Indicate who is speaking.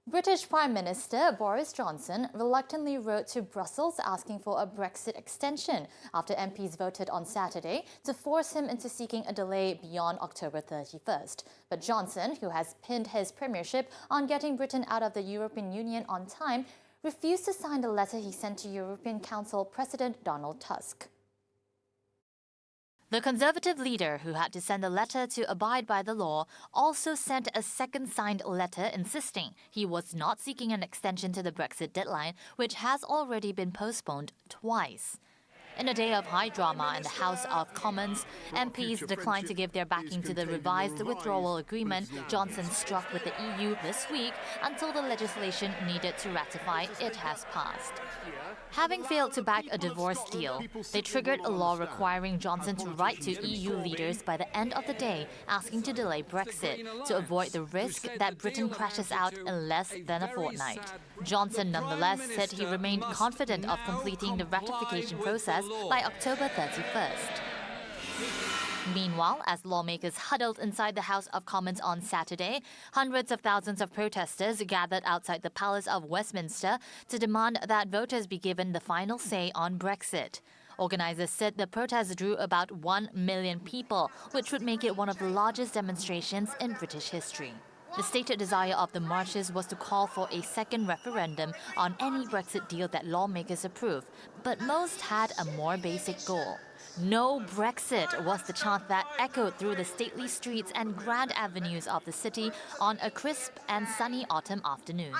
Speaker 1: British Prime Minister Boris Johnson reluctantly wrote to Brussels asking for a Brexit extension after MPs voted on Saturday to force him into seeking a delay beyond October 31st. But Johnson, who has pinned his premiership on getting Britain out of the European Union on time, refused to sign the letter he sent to European Council President Donald Tusk. The Conservative leader, who had to send a letter to abide by the law, also sent a second signed letter insisting he was not seeking an extension to the Brexit deadline, which has already been postponed twice. In a day of high drama in the House of Commons, MPs declined to give their backing to the revised withdrawal agreement Johnson struck with the EU this week until the legislation needed to ratify it has passed. Having failed to back a divorce deal, they triggered a law requiring Johnson to write to EU leaders by the end of the day asking to delay Brexit to avoid the risk that Britain crashes out in less than a fortnight. Johnson nonetheless said he remained confident of completing the ratification process by October 31st. Meanwhile, as lawmakers huddled inside the House of Commons on Saturday, hundreds of thousands of protesters gathered outside the Palace of Westminster to demand that voters be given the final say on Brexit. Organisers said the protest drew about 1 million people, which would make it one of the largest demonstrations in British history. The stated desire of the marchers was to call for a second referendum on any Brexit deal that lawmakers approve, but most had a more basic goal. No Brexit was the chant that echoed through the stately streets and grand avenues of the city on a crisp and sunny autumn afternoon.